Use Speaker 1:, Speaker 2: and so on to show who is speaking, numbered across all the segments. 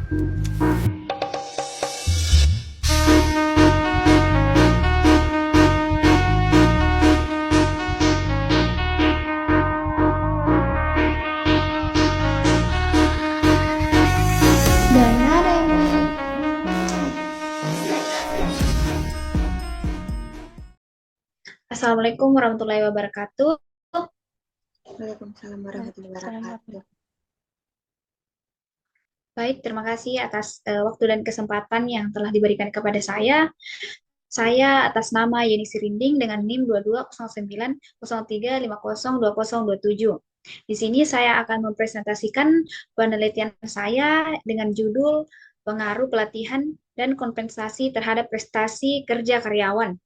Speaker 1: Assalamualaikum warahmatullahi wabarakatuh.
Speaker 2: Waalaikumsalam warahmatullahi wabarakatuh.
Speaker 1: Baik, terima kasih atas waktu dan kesempatan yang telah diberikan kepada saya. Saya atas nama Yeni Sirinding dengan NIM 220903502027. Di sini saya akan mempresentasikan penelitian saya dengan judul Pengaruh Pelatihan dan Kompensasi Terhadap Prestasi Kerja Karyawan.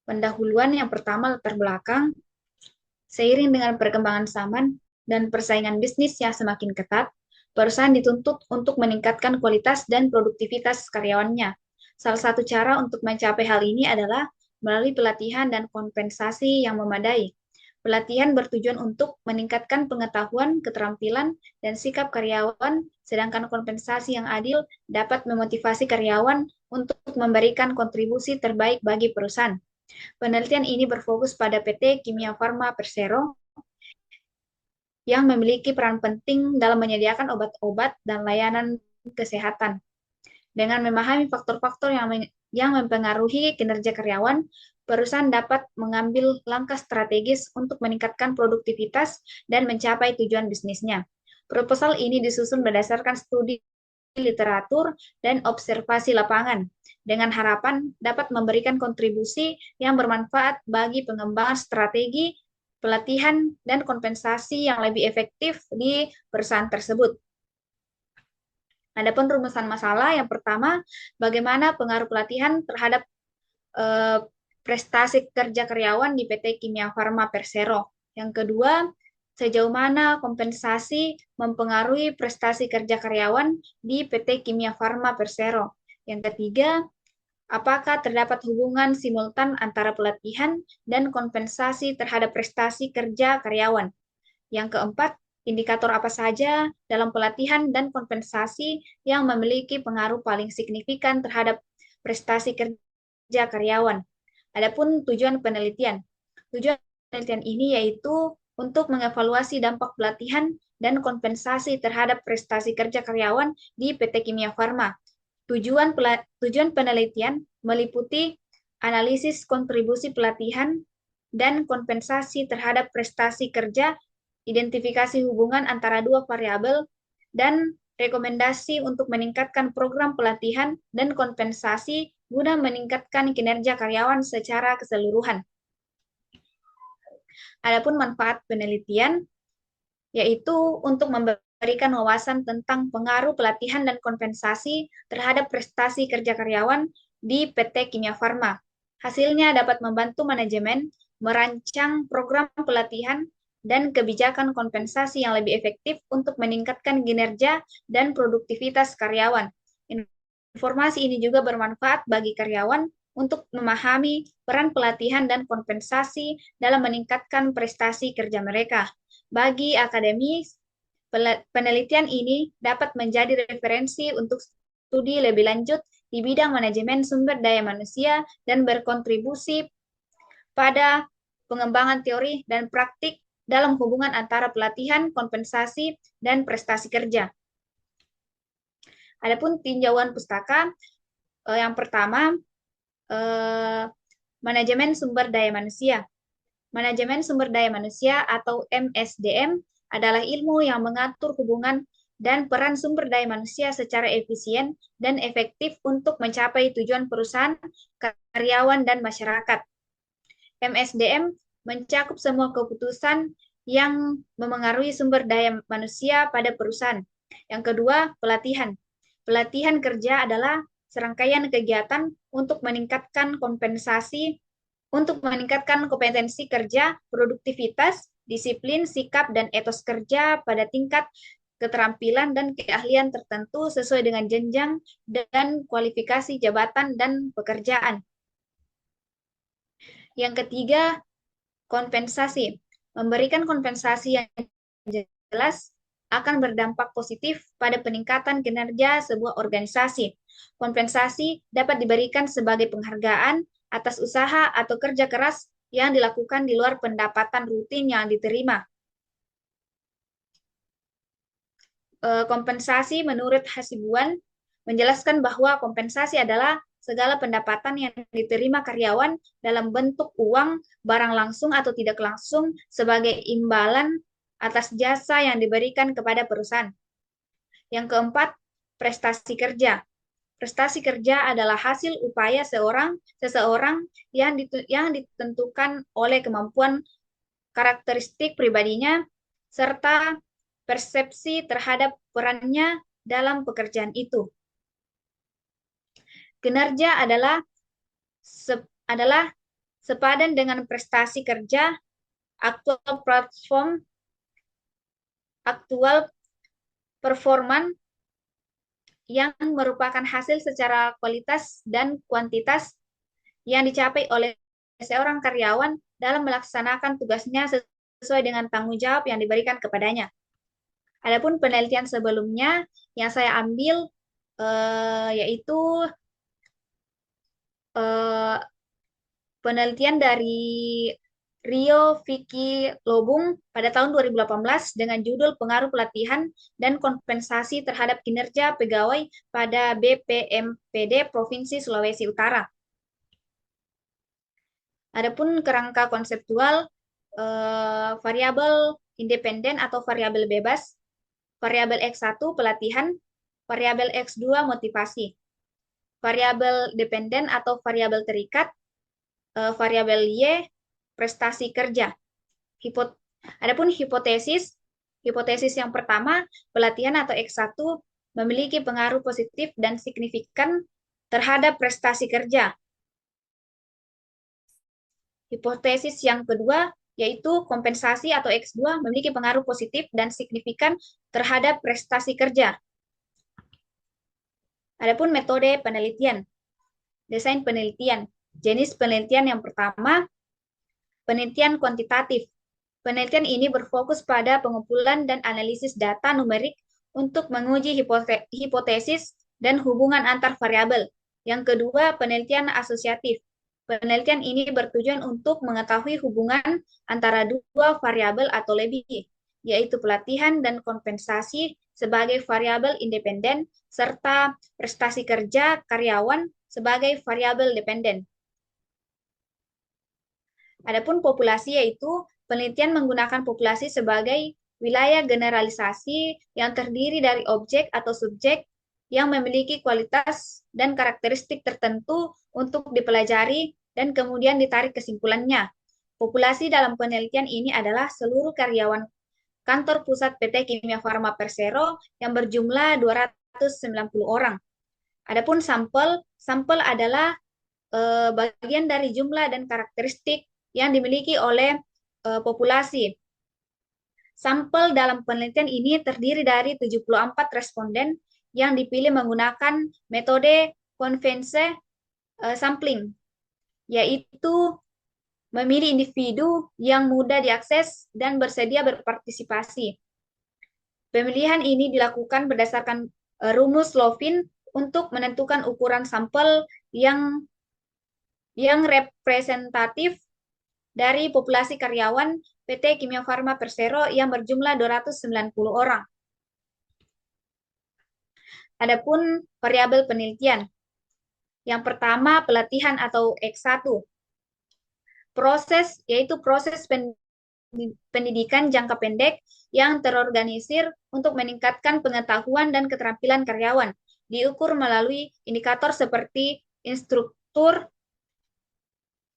Speaker 1: Pendahuluan yang pertama, latar belakang. Seiring dengan perkembangan zaman dan persaingan bisnis yang semakin ketat, perusahaan dituntut untuk meningkatkan kualitas dan produktivitas karyawannya. Salah satu cara untuk mencapai hal ini adalah melalui pelatihan dan kompensasi yang memadai. Pelatihan bertujuan untuk meningkatkan pengetahuan, keterampilan, dan sikap karyawan, sedangkan kompensasi yang adil dapat memotivasi karyawan untuk memberikan kontribusi terbaik bagi perusahaan. Penelitian ini berfokus pada PT Kimia Farma Persero yang memiliki peran penting dalam menyediakan obat-obat dan layanan kesehatan. Dengan memahami faktor-faktor yang mempengaruhi kinerja karyawan, perusahaan dapat mengambil langkah strategis untuk meningkatkan produktivitas dan mencapai tujuan bisnisnya. Proposal ini disusun berdasarkan studi literatur dan observasi lapangan, dengan harapan dapat memberikan kontribusi yang bermanfaat bagi pengembangan strategi, pelatihan, dan kompensasi yang lebih efektif di perusahaan tersebut. Adapun rumusan masalah yang pertama, bagaimana pengaruh pelatihan terhadap prestasi kerja karyawan di PT Kimia Farma Persero. Yang kedua, sejauh mana kompensasi mempengaruhi prestasi kerja karyawan di PT Kimia Farma Persero. Yang ketiga, apakah terdapat hubungan simultan antara pelatihan dan kompensasi terhadap prestasi kerja karyawan. Yang keempat, indikator apa saja dalam pelatihan dan kompensasi yang memiliki pengaruh paling signifikan terhadap prestasi kerja karyawan. Adapun tujuan penelitian. Tujuan penelitian ini yaitu untuk mengevaluasi dampak pelatihan dan kompensasi terhadap prestasi kerja karyawan di PT Kimia Farma. Tujuan penelitian meliputi analisis kontribusi pelatihan dan kompensasi terhadap prestasi kerja, identifikasi hubungan antara dua variabel, dan rekomendasi untuk meningkatkan program pelatihan dan kompensasi guna meningkatkan kinerja karyawan secara keseluruhan. Adapun manfaat penelitian, yaitu untuk memberikan wawasan tentang pengaruh pelatihan dan kompensasi terhadap prestasi kerja karyawan di PT Kimia Farma. Hasilnya dapat membantu manajemen merancang program pelatihan dan kebijakan kompensasi yang lebih efektif untuk meningkatkan kinerja dan produktivitas karyawan. Informasi ini juga bermanfaat bagi karyawan untuk memahami peran pelatihan dan kompensasi dalam meningkatkan prestasi kerja mereka. Bagi akademis, penelitian ini dapat menjadi referensi untuk studi lebih lanjut di bidang manajemen sumber daya manusia dan berkontribusi pada pengembangan teori dan praktik dalam hubungan antara pelatihan, kompensasi, dan prestasi kerja. Adapun tinjauan pustaka, yang pertama, manajemen sumber daya manusia. Manajemen sumber daya manusia atau MSDM adalah ilmu yang mengatur hubungan dan peran sumber daya manusia secara efisien dan efektif untuk mencapai tujuan perusahaan, karyawan, dan masyarakat. MSDM mencakup semua keputusan yang memengaruhi sumber daya manusia pada perusahaan. Yang kedua, pelatihan. Pelatihan kerja adalah serangkaian kegiatan untuk meningkatkan kompetensi kerja, produktivitas, disiplin, sikap, dan etos kerja pada tingkat keterampilan dan keahlian tertentu sesuai dengan jenjang dan kualifikasi jabatan dan pekerjaan. Yang ketiga, kompensasi. Memberikan kompensasi yang jelas akan berdampak positif pada peningkatan kinerja sebuah organisasi. Kompensasi dapat diberikan sebagai penghargaan atas usaha atau kerja keras yang dilakukan di luar pendapatan rutin yang diterima. Kompensasi menurut Hasibuan menjelaskan bahwa kompensasi adalah segala pendapatan yang diterima karyawan dalam bentuk uang, barang langsung atau tidak langsung sebagai imbalan atas jasa yang diberikan kepada perusahaan. Yang keempat, prestasi kerja. Prestasi kerja adalah hasil upaya seseorang yang ditentukan oleh kemampuan karakteristik pribadinya serta persepsi terhadap perannya dalam pekerjaan itu. Kinerja adalah sepadan dengan prestasi kerja, aktual performan yang merupakan hasil secara kualitas dan kuantitas yang dicapai oleh seorang karyawan dalam melaksanakan tugasnya sesuai dengan tanggung jawab yang diberikan kepadanya. Adapun penelitian sebelumnya yang saya ambil yaitu penelitian dari Rio Vicky Lobung pada tahun 2018 dengan judul Pengaruh Pelatihan dan Kompensasi Terhadap Kinerja Pegawai pada BPMPD Provinsi Sulawesi Utara. Adapun kerangka konseptual, variabel independen atau variabel bebas, variabel X1 pelatihan, variabel X2 motivasi, variabel dependen atau variabel terikat, variabel Y prestasi kerja. Adapun hipotesis yang pertama, pelatihan atau X1 memiliki pengaruh positif dan signifikan terhadap prestasi kerja. Hipotesis yang kedua, yaitu kompensasi atau X2 memiliki pengaruh positif dan signifikan terhadap prestasi kerja. Adapun metode penelitian, desain penelitian. Jenis penelitian yang pertama, penelitian kuantitatif. Penelitian ini berfokus pada pengumpulan dan analisis data numerik untuk menguji hipotesis dan hubungan antar variabel. Yang kedua, penelitian asosiatif. Penelitian ini bertujuan untuk mengetahui hubungan antara dua variabel atau lebih, yaitu pelatihan dan kompensasi sebagai variabel independen, serta prestasi kerja karyawan sebagai variabel dependen. Adapun populasi yaitu penelitian menggunakan populasi sebagai wilayah generalisasi yang terdiri dari objek atau subjek yang memiliki kualitas dan karakteristik tertentu untuk dipelajari dan kemudian ditarik kesimpulannya. Populasi dalam penelitian ini adalah seluruh karyawan kantor pusat PT Kimia Farma Persero yang berjumlah 290 orang. Adapun sampel adalah bagian dari jumlah dan karakteristik yang dimiliki oleh populasi. Sampel dalam penelitian ini terdiri dari 74 responden yang dipilih menggunakan metode konvensi sampling, yaitu memilih individu yang mudah diakses dan bersedia berpartisipasi. Pemilihan ini dilakukan berdasarkan rumus Lovin untuk menentukan ukuran sampel yang representatif dari populasi karyawan PT Kimia Farma Persero yang berjumlah 290 orang. Adapun variabel penelitian. Yang pertama, pelatihan atau X1. Yaitu proses pendidikan jangka pendek yang terorganisir untuk meningkatkan pengetahuan dan keterampilan karyawan. Diukur melalui indikator seperti instruktur,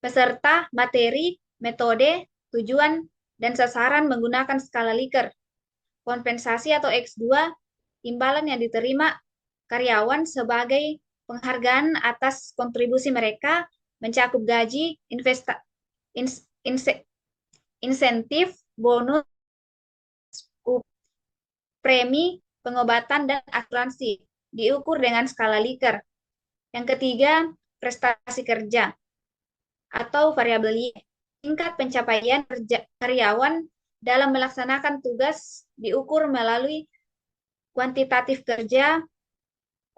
Speaker 1: peserta, materi, metode, tujuan, dan sasaran menggunakan skala Likert. Kompensasi atau X2, imbalan yang diterima karyawan sebagai penghargaan atas kontribusi mereka mencakup gaji, insentif, bonus, premi, pengobatan, dan asuransi. Diukur dengan skala Likert. Yang ketiga, prestasi kerja atau variabel Y. Tingkat pencapaian karyawan dalam melaksanakan tugas diukur melalui kuantitatif kerja,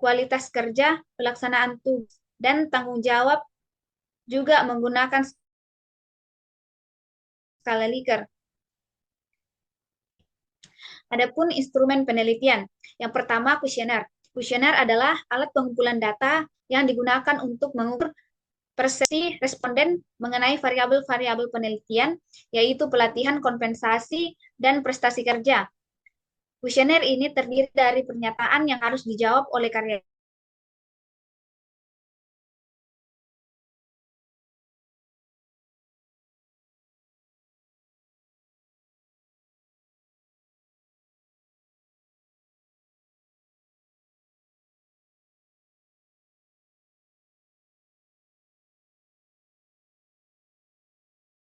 Speaker 1: kualitas kerja, pelaksanaan tugas, dan tanggung jawab juga menggunakan skala Likert. Adapun instrumen penelitian. Yang pertama, kuesioner. Kuesioner adalah alat pengumpulan data yang digunakan untuk mengukur persepsi responden mengenai variabel-variabel penelitian, yaitu pelatihan, kompensasi, dan prestasi kerja. Kuesioner ini terdiri dari pernyataan yang harus dijawab oleh karyawan.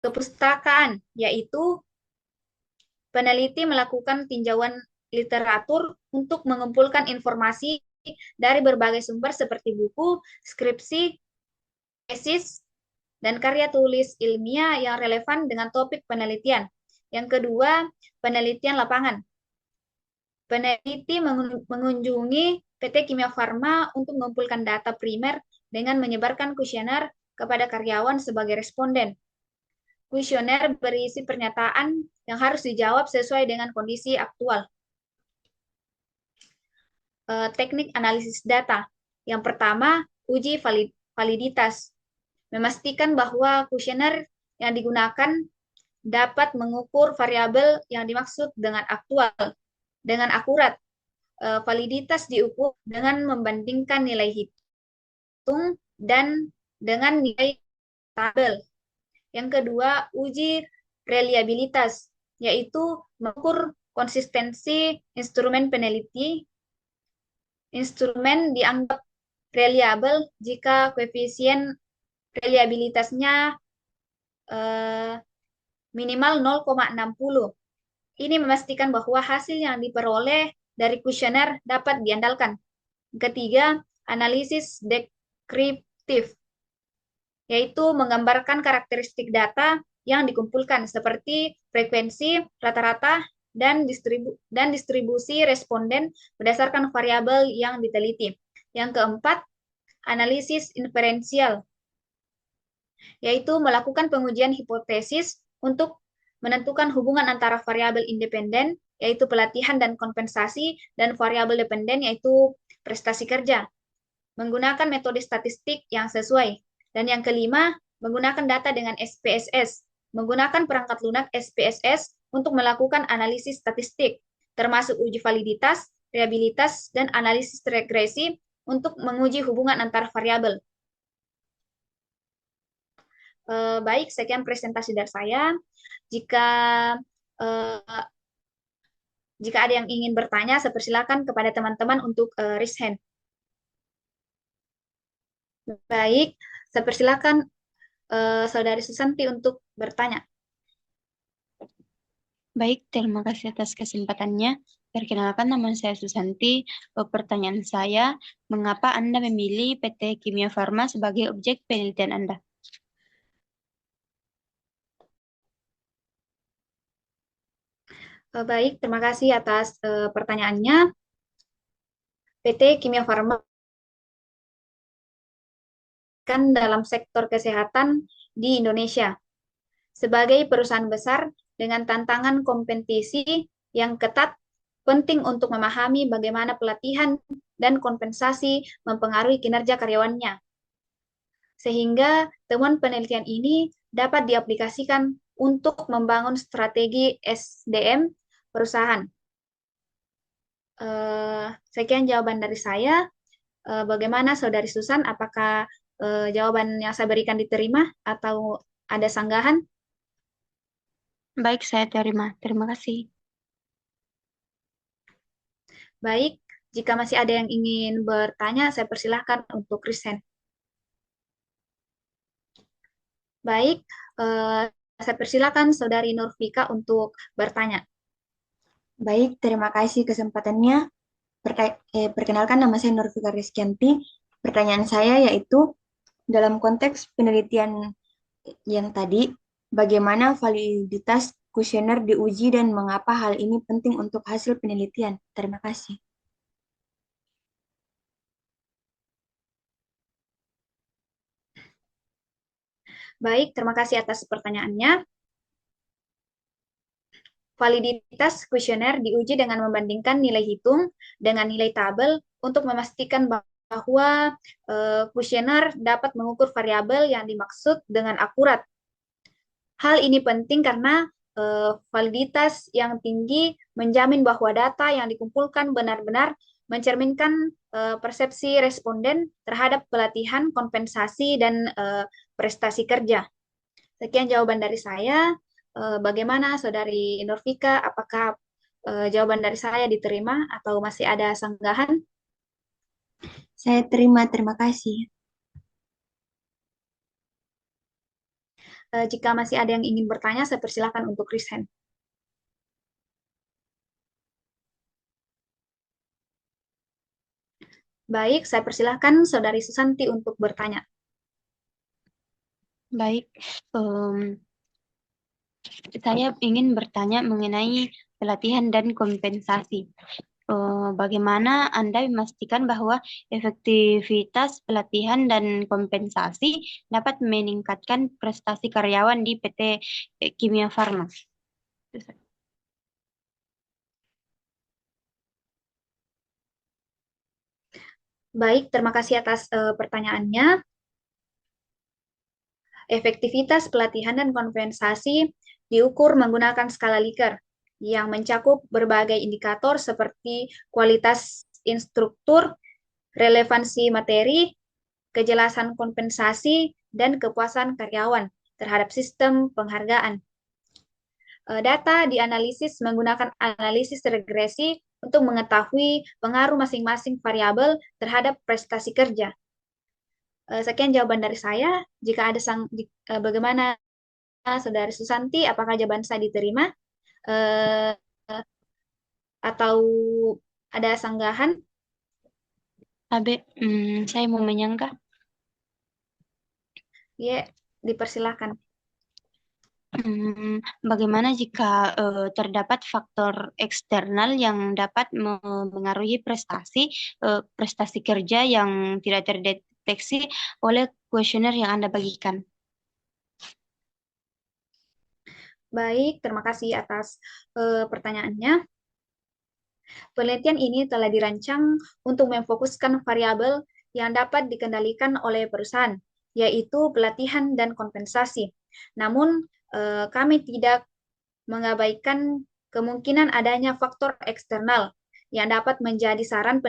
Speaker 1: Kepustakaan, yaitu peneliti melakukan tinjauan literatur untuk mengumpulkan informasi dari berbagai sumber seperti buku, skripsi, tesis, dan karya tulis ilmiah yang relevan dengan topik penelitian. Yang kedua, penelitian lapangan. Peneliti mengunjungi PT Kimia Farma untuk mengumpulkan data primer dengan menyebarkan kuesioner kepada karyawan sebagai responden. Kuesioner berisi pernyataan yang harus dijawab sesuai dengan kondisi aktual. Teknik analisis data. Yang pertama, uji validitas. Memastikan bahwa kuesioner yang digunakan dapat mengukur variabel yang dimaksud dengan akurat. Validitas diukur dengan membandingkan nilai hitung dan dengan nilai tabel. Yang kedua, uji reliabilitas, yaitu mengukur konsistensi instrumen peneliti. Instrumen dianggap reliable jika koefisien reliabilitasnya minimal 0,60. Ini memastikan bahwa hasil yang diperoleh dari kuesioner dapat diandalkan. Ketiga, analisis deskriptif, yaitu menggambarkan karakteristik data yang dikumpulkan seperti frekuensi, rata-rata, dan distribusi responden berdasarkan variabel yang diteliti. Yang keempat, analisis inferensial, yaitu melakukan pengujian hipotesis untuk menentukan hubungan antara variabel independen, yaitu pelatihan dan kompensasi, dan variabel dependen, yaitu prestasi kerja, menggunakan metode statistik yang sesuai. Dan yang kelima, menggunakan data dengan SPSS, menggunakan perangkat lunak SPSS untuk melakukan analisis statistik, termasuk uji validitas, reliabilitas, dan analisis regresi untuk menguji hubungan antar variabel. Baik, sekian presentasi dari saya. Jika jika ada yang ingin bertanya, saya persilakan kepada teman-teman untuk raise hand. Baik, saya persilakan Saudari Susanti untuk bertanya.
Speaker 2: Baik, terima kasih atas kesempatannya. Perkenalkan, nama saya Susanti. Pertanyaan saya, mengapa Anda memilih PT Kimia Farma sebagai objek penelitian Anda?
Speaker 1: Baik, terima kasih atas pertanyaannya. PT Kimia Farma kan dalam sektor kesehatan di Indonesia. Sebagai perusahaan besar dengan tantangan kompetisi yang ketat, penting untuk memahami bagaimana pelatihan dan kompensasi mempengaruhi kinerja karyawannya. Sehingga temuan penelitian ini dapat diaplikasikan untuk membangun strategi SDM perusahaan. Sekian jawaban dari saya. Bagaimana Saudari Susan? Apakah jawaban yang saya berikan diterima atau ada sanggahan?
Speaker 2: Baik, saya terima. Terima kasih.
Speaker 1: Baik, jika masih ada yang ingin bertanya, saya persilahkan untuk raise. Baik, saya persilakan Saudari Nurfika untuk bertanya.
Speaker 3: Baik, terima kasih kesempatannya. Perkenalkan, nama saya Nurfika Rizkyanti. Pertanyaan saya yaitu, dalam konteks penelitian yang tadi, bagaimana validitas kuesioner diuji dan mengapa hal ini penting untuk hasil penelitian? Terima kasih.
Speaker 1: Baik, terima kasih atas pertanyaannya. Validitas kuesioner diuji dengan membandingkan nilai hitung dengan nilai tabel untuk memastikan bahwa kuesioner dapat mengukur variabel yang dimaksud dengan akurat. Hal ini penting karena validitas yang tinggi menjamin bahwa data yang dikumpulkan benar-benar mencerminkan persepsi responden terhadap pelatihan, kompensasi, dan prestasi kerja. Sekian jawaban dari saya. Bagaimana Saudari Nurfika? Apakah jawaban dari saya diterima atau masih ada sanggahan?
Speaker 3: Saya terima kasih.
Speaker 1: Jika masih ada yang ingin bertanya, saya persilakan untuk raise hand. Baik, saya persilahkan Saudari Susanti untuk bertanya.
Speaker 2: Baik, saya ingin bertanya mengenai pelatihan dan kompensasi. Bagaimana Anda memastikan bahwa efektivitas pelatihan dan kompensasi dapat meningkatkan prestasi karyawan di PT Kimia Farma?
Speaker 1: Baik, terima kasih atas pertanyaannya. Efektivitas pelatihan dan kompensasi diukur menggunakan skala Likert yang mencakup berbagai indikator seperti kualitas instruktur, relevansi materi, kejelasan kompensasi, dan kepuasan karyawan terhadap sistem penghargaan. Data dianalisis menggunakan analisis regresi untuk mengetahui pengaruh masing-masing variabel terhadap prestasi kerja. Sekian jawaban dari saya. Jika ada bagaimana Saudari Susanti, apakah jawaban saya diterima eh, atau ada sanggahan?
Speaker 2: Abe, saya mau menyanggah.
Speaker 1: Ya, dipersilahkan.
Speaker 2: Bagaimana jika terdapat faktor eksternal yang dapat mengaruhi prestasi kerja yang tidak terdeteksi oleh kuesioner yang Anda bagikan?
Speaker 1: Baik, terima kasih atas pertanyaannya. Penelitian ini telah dirancang untuk memfokuskan variabel yang dapat dikendalikan oleh perusahaan, yaitu pelatihan dan kompensasi. Namun, kami tidak mengabaikan kemungkinan adanya faktor eksternal yang dapat menjadi saran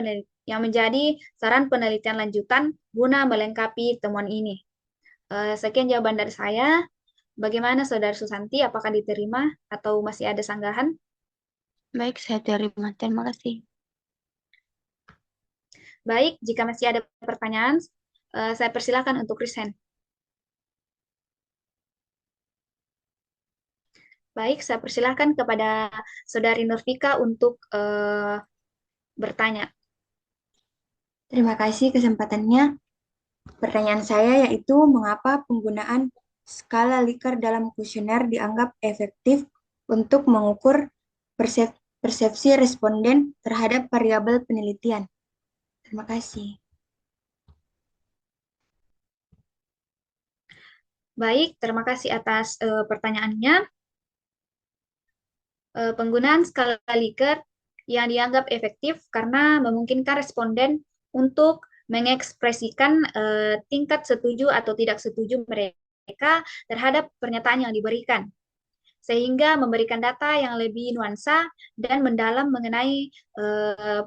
Speaker 1: penelitian lanjutan guna melengkapi temuan ini. Sekian jawaban dari saya. Bagaimana Saudara Susanti? Apakah diterima atau masih ada sanggahan?
Speaker 2: Baik, saya terima. Terima kasih.
Speaker 1: Baik, jika masih ada pertanyaan, saya persilakan untuk raise hand. Baik, saya persilahkan kepada Saudari Nurfika untuk bertanya.
Speaker 3: Terima kasih kesempatannya. Pertanyaan saya yaitu mengapa penggunaan skala Likert dalam kuesioner dianggap efektif untuk mengukur persepsi responden terhadap variabel penelitian. Terima kasih.
Speaker 1: Baik, terima kasih atas pertanyaannya. Penggunaan skala Likert yang dianggap efektif karena memungkinkan responden untuk mengekspresikan tingkat setuju atau tidak setuju mereka terhadap pernyataan yang diberikan, sehingga memberikan data yang lebih nuansa dan mendalam mengenai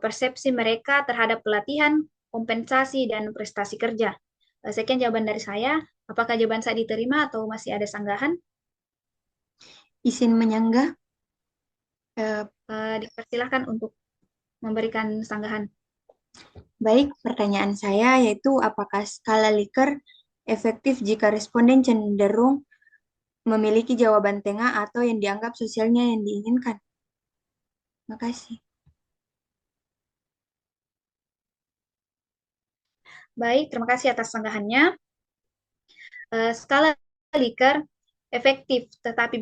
Speaker 1: persepsi mereka terhadap pelatihan, kompensasi, dan prestasi kerja. Sekian jawaban dari saya. Apakah jawaban saya diterima atau masih ada sanggahan?
Speaker 3: Izin menyanggah.
Speaker 1: Dipersilahkan untuk memberikan sanggahan.
Speaker 3: Baik, pertanyaan saya yaitu apakah skala Likert efektif jika responden cenderung memiliki jawaban tengah atau yang dianggap sosialnya yang diinginkan? Terima kasih.
Speaker 1: Baik, terima kasih atas sanggahannya. Skala Likert efektif, tetapi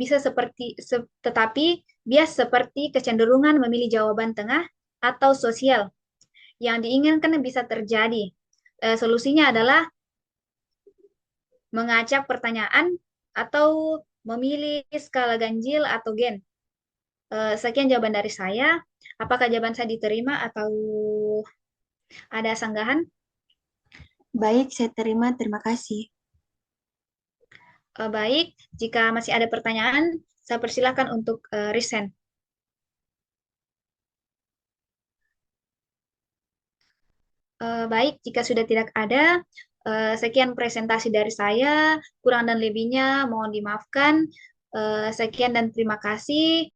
Speaker 1: bias seperti kecenderungan memilih jawaban tengah atau sosial yang diinginkan bisa terjadi. Solusinya adalah mengacak pertanyaan, atau memilih skala ganjil atau gen. Sekian jawaban dari saya. Apakah jawaban saya diterima atau ada sanggahan?
Speaker 3: Baik, saya terima. Terima kasih.
Speaker 1: Baik, jika masih ada pertanyaan, saya persilakan untuk resend. Baik, jika sudah tidak ada, sekian presentasi dari saya. Kurang dan lebihnya mohon dimaafkan. Sekian dan terima kasih.